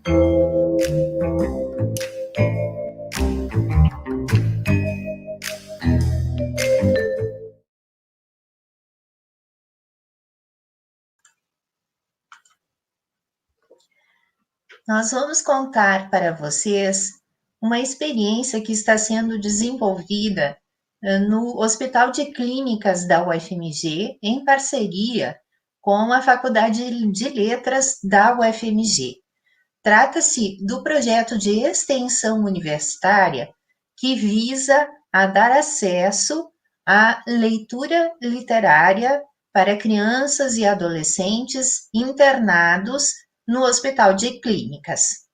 Nós vamos contar para vocês uma experiência que está sendo desenvolvida no Hospital de Clínicas da UFMG, em parceria com a Faculdade de Letras da UFMG. Trata-se do projeto de extensão universitária que visa a dar acesso à leitura literária para crianças e adolescentes internados no Hospital de Clínicas.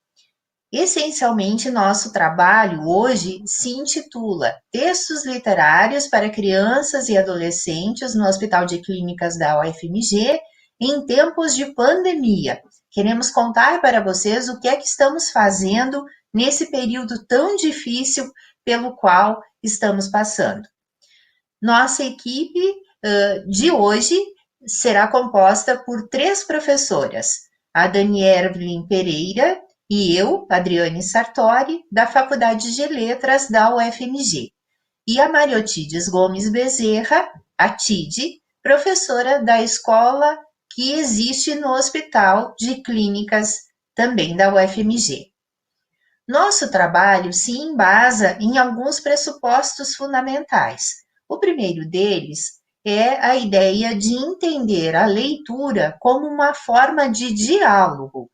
Essencialmente, nosso trabalho hoje se intitula Textos Literários para Crianças e Adolescentes no Hospital de Clínicas da UFMG em tempos de pandemia. Queremos contar para vocês o que é que estamos fazendo nesse período tão difícil pelo qual estamos passando. Nossa equipe de hoje será composta por 3 professoras, a Daniela Pereira e eu, Adriane Sartori, da Faculdade de Letras da UFMG, e a Mariotides Gomes Bezerra, a TID, professora da escola que existe no Hospital de Clínicas também da UFMG. Nosso trabalho se embasa em alguns pressupostos fundamentais. O primeiro deles é a ideia de entender a leitura como uma forma de diálogo.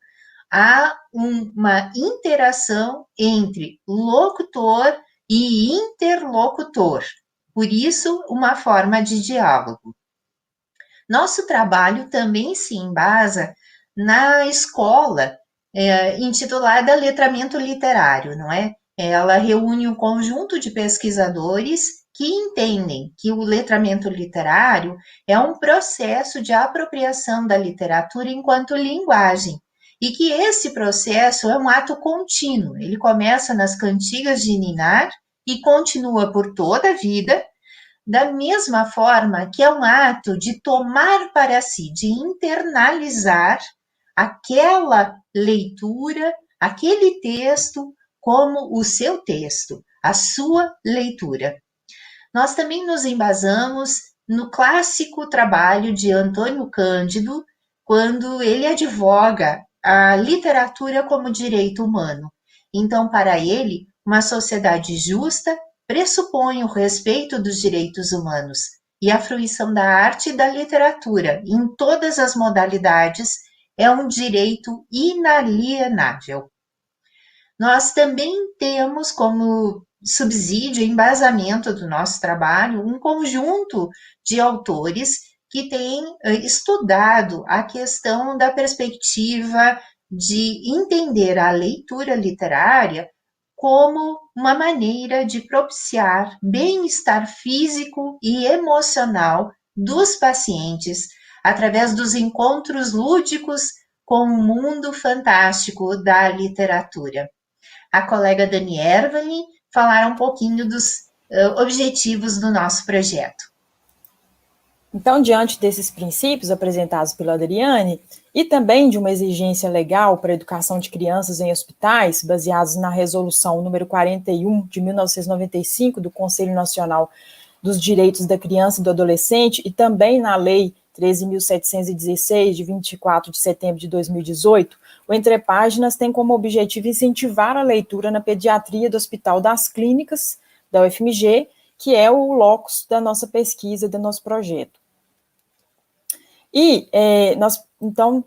Há uma interação entre locutor e interlocutor, por isso, uma forma de diálogo. Nosso trabalho também se embasa na escola intitulada Letramento Literário, não é? Ela reúne um conjunto de pesquisadores que entendem que o letramento literário é um processo de apropriação da literatura enquanto linguagem, e que esse processo é um ato contínuo. Ele começa nas cantigas de ninar e continua por toda a vida, da mesma forma que é um ato de tomar para si, de internalizar aquela leitura, aquele texto como o seu texto, a sua leitura. Nós também nos embasamos no clássico trabalho de Antônio Cândido, quando ele advoga a literatura como direito humano. Então, para ele, uma sociedade justa pressupõe o respeito dos direitos humanos e a fruição da arte e da literatura, em todas as modalidades, é um direito inalienável. Nós também temos como subsídio, embasamento do nosso trabalho, um conjunto de autores que têm estudado a questão da perspectiva de entender a leitura literária como uma maneira de propiciar bem-estar físico e emocional dos pacientes através dos encontros lúdicos com o mundo fantástico da literatura. A colega Dani Erwin falar um pouquinho dos objetivos do nosso projeto. Então, diante desses princípios apresentados pela Adriane, e também de uma exigência legal para a educação de crianças em hospitais, baseados na resolução número 41 de 1995 do Conselho Nacional dos Direitos da Criança e do Adolescente, e também na Lei 13.716, de 24 de setembro de 2018, o Entre Páginas tem como objetivo incentivar a leitura na pediatria do Hospital das Clínicas, da UFMG, que é o locus da nossa pesquisa, do nosso projeto. E nós, então,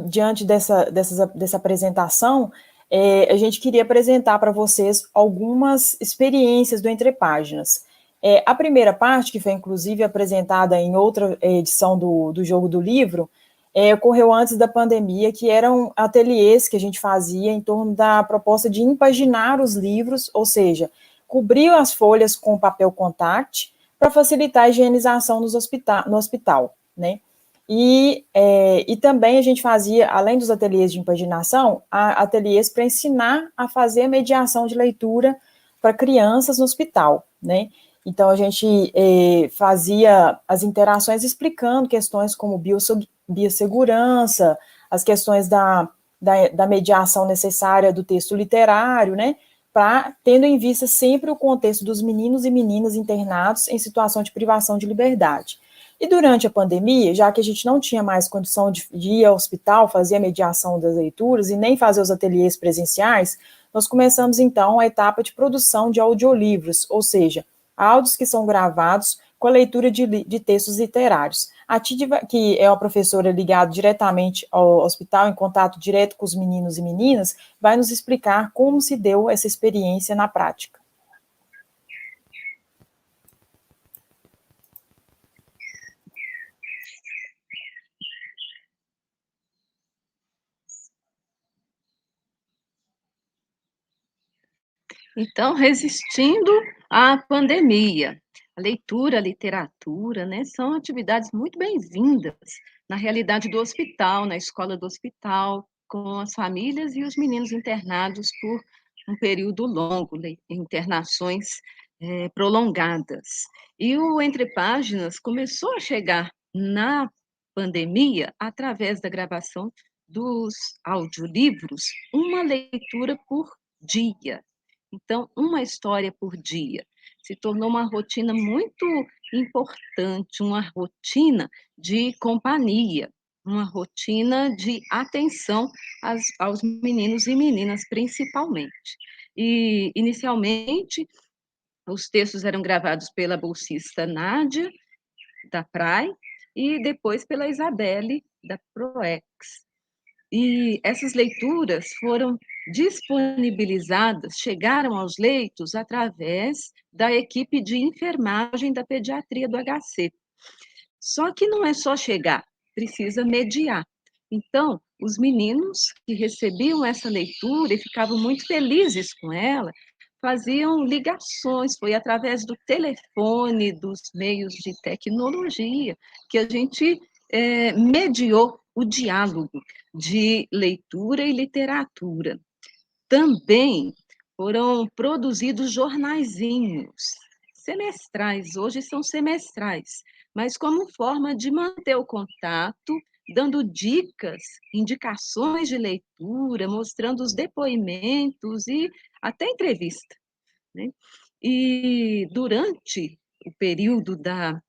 diante dessa apresentação, a gente queria apresentar para vocês algumas experiências do Entre Páginas. A primeira parte, que foi inclusive apresentada em outra edição do Jogo do Livro, ocorreu antes da pandemia, que eram ateliês que a gente fazia em torno da proposta de impaginar os livros, ou seja, cobrir as folhas com papel contact para facilitar a higienização no hospital, né? E também a gente fazia, além dos ateliês de impaginação, ateliês para ensinar a fazer a mediação de leitura para crianças no hospital, né? Então, a gente fazia as interações explicando questões como biossegurança, as questões da da mediação necessária do texto literário, né, tendo em vista sempre o contexto dos meninos e meninas internados em situação de privação de liberdade. E durante a pandemia, já que a gente não tinha mais condição de ir ao hospital, fazer a mediação das leituras e nem fazer os ateliês presenciais, nós começamos então a etapa de produção de audiolivros, ou seja, áudios que são gravados com a leitura de textos literários. A Tid, que é uma professora ligada diretamente ao hospital, em contato direto com os meninos e meninas, vai nos explicar como se deu essa experiência na prática. Então, resistindo à pandemia, a leitura, a literatura, né, são atividades muito bem-vindas na realidade do hospital, na escola do hospital, com as famílias e os meninos internados por um período longo, internações prolongadas. E o Entre Páginas começou a chegar na pandemia através da gravação dos audiolivros, uma leitura por dia. Então, uma história por dia se tornou uma rotina muito importante, uma rotina de companhia, uma rotina de atenção aos meninos e meninas, principalmente. E, inicialmente, os textos eram gravados pela bolsista Nádia, da PRAE, e depois pela Isabelle, da PROEX. E essas leituras foram disponibilizadas, chegaram aos leitos através da equipe de enfermagem da pediatria do HC. Só que não é só chegar, precisa mediar. Então, os meninos que recebiam essa leitura e ficavam muito felizes com ela, faziam ligações, foi através do telefone, dos meios de tecnologia, que a gente mediou o diálogo de leitura e literatura. Também foram produzidos jornaizinhos semestrais, hoje são semestrais, mas como forma de manter o contato, dando dicas, indicações de leitura, mostrando os depoimentos e até entrevista, né? E durante o período da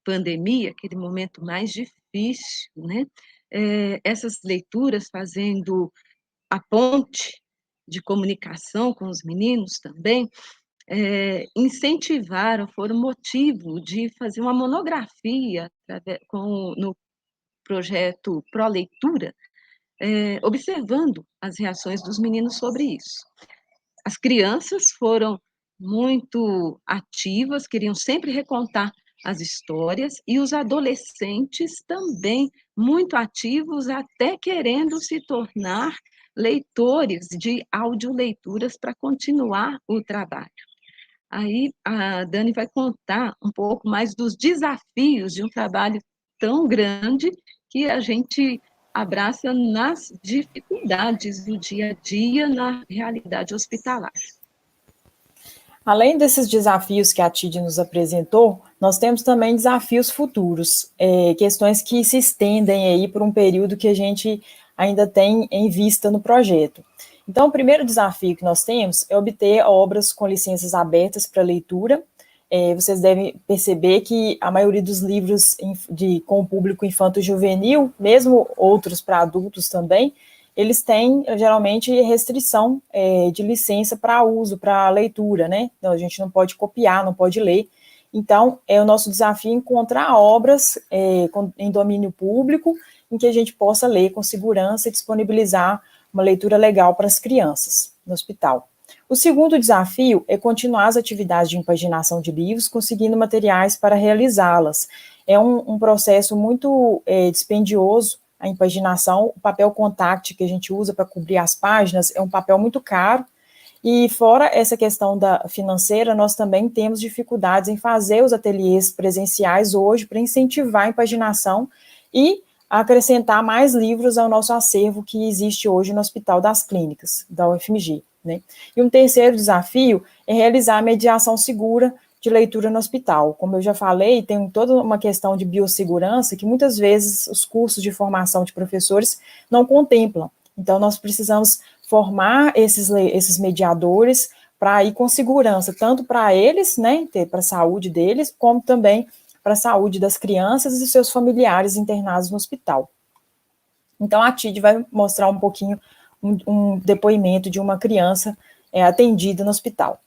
pandemia, aquele momento mais difícil, né? Essas leituras fazendo a ponte de comunicação com os meninos também, incentivaram, foram motivo de fazer uma monografia no projeto Pro Leitura, observando as reações dos meninos sobre isso. As crianças foram muito ativas, queriam sempre recontar as histórias, e os adolescentes também muito ativos, até querendo se tornar leitores de audioleituras para continuar o trabalho. Aí a Dani vai contar um pouco mais dos desafios de um trabalho tão grande que a gente abraça nas dificuldades do dia a dia na realidade hospitalar. Além desses desafios que a Tid nos apresentou, nós temos também desafios futuros, questões que se estendem aí por um período que a gente ainda tem em vista no projeto. Então, o primeiro desafio que nós temos é obter obras com licenças abertas para leitura. Vocês devem perceber que a maioria dos livros com o público infanto-juvenil, mesmo outros para adultos também, eles têm, geralmente, restrição de licença para uso, para leitura, né? Então, a gente não pode copiar, não pode ler. Então, é o nosso desafio encontrar obras em domínio público, em que a gente possa ler com segurança e disponibilizar uma leitura legal para as crianças no hospital. O segundo desafio é continuar as atividades de impaginação de livros, conseguindo materiais para realizá-las. É um processo muito dispendioso, a impaginação. O papel contact que a gente usa para cobrir as páginas é um papel muito caro, e fora essa questão financeira, nós também temos dificuldades em fazer os ateliês presenciais hoje para incentivar a impaginação e acrescentar mais livros ao nosso acervo que existe hoje no Hospital das Clínicas, da UFMG, né? E um terceiro desafio é realizar a mediação segura de leitura no hospital. Como eu já falei, tem toda uma questão de biossegurança que muitas vezes os cursos de formação de professores não contemplam. Então, nós precisamos formar esses mediadores para ir com segurança, tanto para eles, né, para a saúde deles, como também para a saúde das crianças e seus familiares internados no hospital. Então, a TID vai mostrar um pouquinho um depoimento de uma criança atendida no hospital.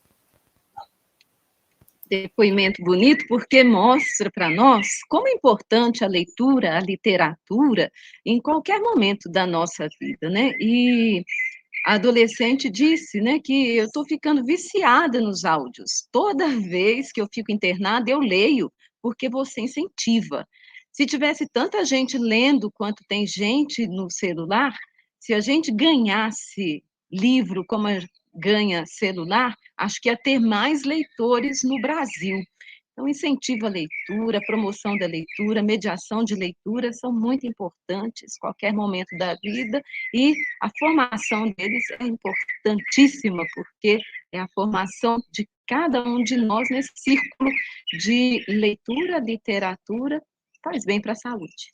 Depoimento bonito, porque mostra para nós como é importante a leitura, a literatura, em qualquer momento da nossa vida, né? E a adolescente disse, né, que eu estou ficando viciada nos áudios. Toda vez que eu fico internada, eu leio, porque você incentiva. Se tivesse tanta gente lendo quanto tem gente no celular, se a gente ganhasse livro como ganha celular, acho que ia ter mais leitores no Brasil. Então, incentivo à leitura, promoção da leitura, mediação de leitura são muito importantes, qualquer momento da vida, e a formação deles é importantíssima, porque é a formação de cada um de nós nesse círculo de leitura, literatura, faz bem para a saúde.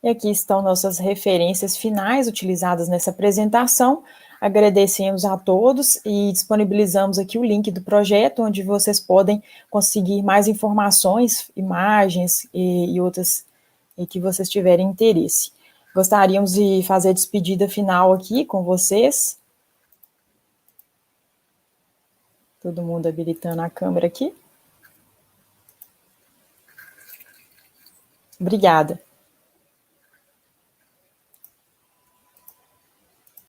E aqui estão nossas referências finais utilizadas nessa apresentação. Agradecemos a todos e disponibilizamos aqui o link do projeto, onde vocês podem conseguir mais informações, imagens e outras que vocês tiverem interesse. Gostaríamos de fazer a despedida final aqui com vocês. Todo mundo habilitando a câmera aqui. Obrigada.